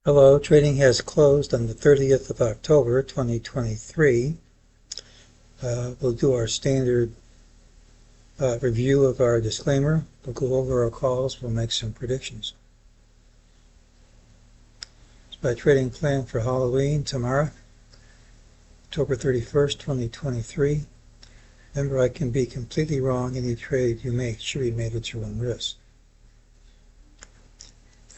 Hello, trading has closed on the 30th of October 2023. We'll do our standard review of our disclaimer. We'll go over our calls. We'll make some predictions. It's my trading plan for Halloween tomorrow, October 31st, 2023. Remember, I can be completely wrong. Any trade you make should be made at your own risk.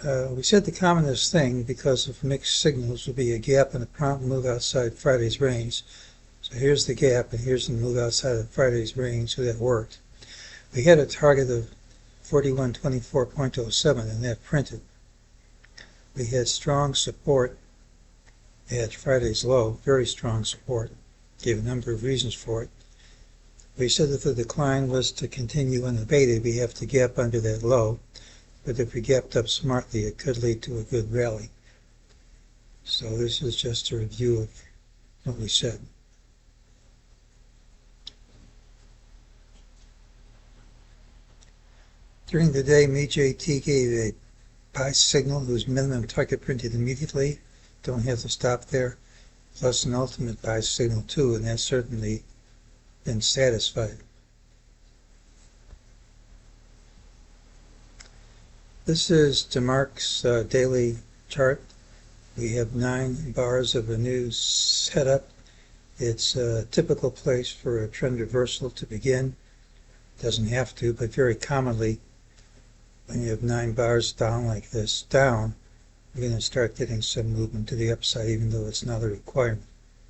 We said the commonest thing, because of mixed signals, would be a gap and a prompt move outside Friday's range. So here's the gap, and here's the move outside of Friday's range, so that worked. We had a target of 4124.07, and that printed. We had strong support at Friday's low, very strong support. Gave a number of reasons for it. We said that the decline was to continue unabated. We have to gap under that low. But if we gapped up smartly, it could lead to a good rally. So this is just a review of what we said. During the day, MEJT gave a buy signal whose minimum target printed immediately. Don't have to stop there. Plus an ultimate buy signal too, and that's certainly been satisfied. This is DeMark's daily chart. We have 9 bars of a new setup. It's a typical place for a trend reversal to begin. Doesn't have to, but very commonly, when you have 9 bars down like this, you're going to start getting some movement to the upside, even though it's not a requirement.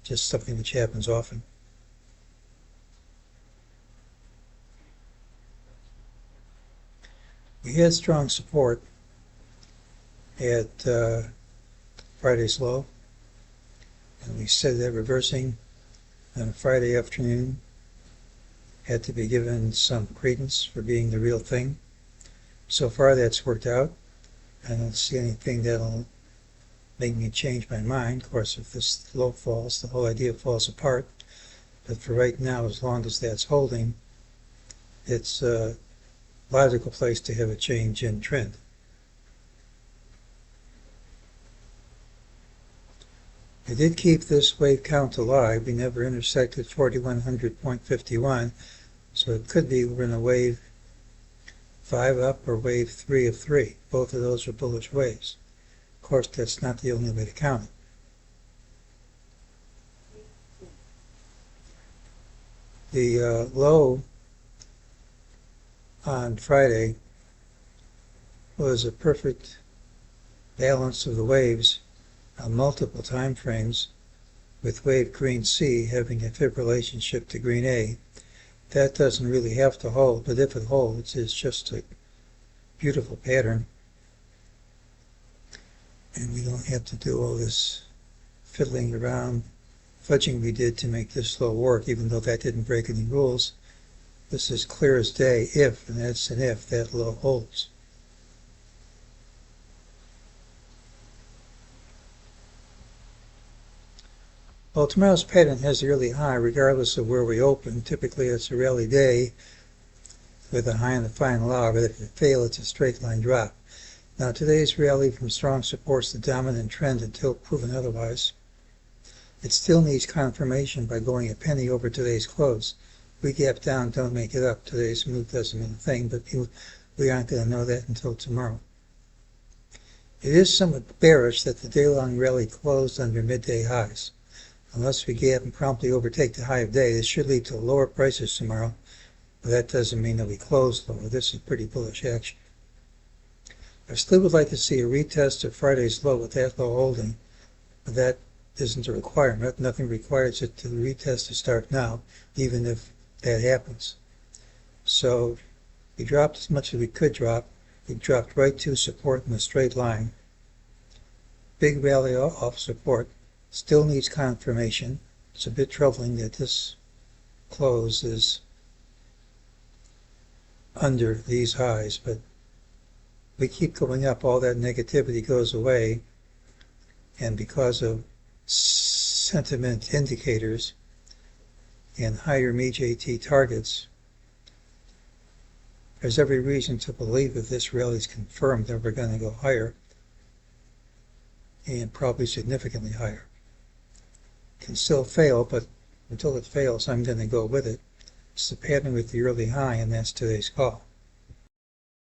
Just something which happens often. We had strong support at Friday's low, and we said that reversing on a Friday afternoon had to be given some credence for being the real thing. So far that's worked out. I don't see anything that'll make me change my mind. Of course, if this low falls, the whole idea falls apart. But for right now, as long as that's holding, it's a logical place to have a change in trend. I did keep this wave count alive. We never intersected 4100.51, so it could be we're in a wave 5 up or wave 3 of 3. Both of those are bullish waves. Of course, that's not the only way to count it. The low on Friday was a perfect balance of the waves on multiple time frames, with wave green C having a fib relationship to green A. That doesn't really have to hold, but if it holds, it's just a beautiful pattern. And we don't have to do all this fiddling around, fudging we did to make this low work, even though that didn't break any rules. This is clear as day if, and that's an if, that low holds. Well, tomorrow's pattern has a early high regardless of where we open. Typically it's a rally day with a high in the final hour, but if it fails, it's a straight line drop. Now today's rally from strong supports the dominant trend until proven otherwise. It still needs confirmation by going a penny over today's close. We gap down, don't make it up. Today's move doesn't mean a thing, but we aren't going to know that until tomorrow. It is somewhat bearish that the day-long rally closed under midday highs. Unless we gap and promptly overtake the high of day, this should lead to lower prices tomorrow, but that doesn't mean that we close lower. This is pretty bullish action. I still would like to see a retest of Friday's low with that low holding, but that isn't a requirement. Nothing requires it to retest to start now, even if that happens. So we dropped as much as we could drop. We dropped right to support in a straight line. Big rally off support. Still needs confirmation. It's a bit troubling that this close is under these highs, but we keep going up, all that negativity goes away, and because of sentiment indicators and higher MEJT targets, there's every reason to believe that this rally is confirmed that we're going to go higher. and probably significantly higher. Can still fail, but until it fails, I'm going to go with it. It's the pattern with the early high, and that's today's call.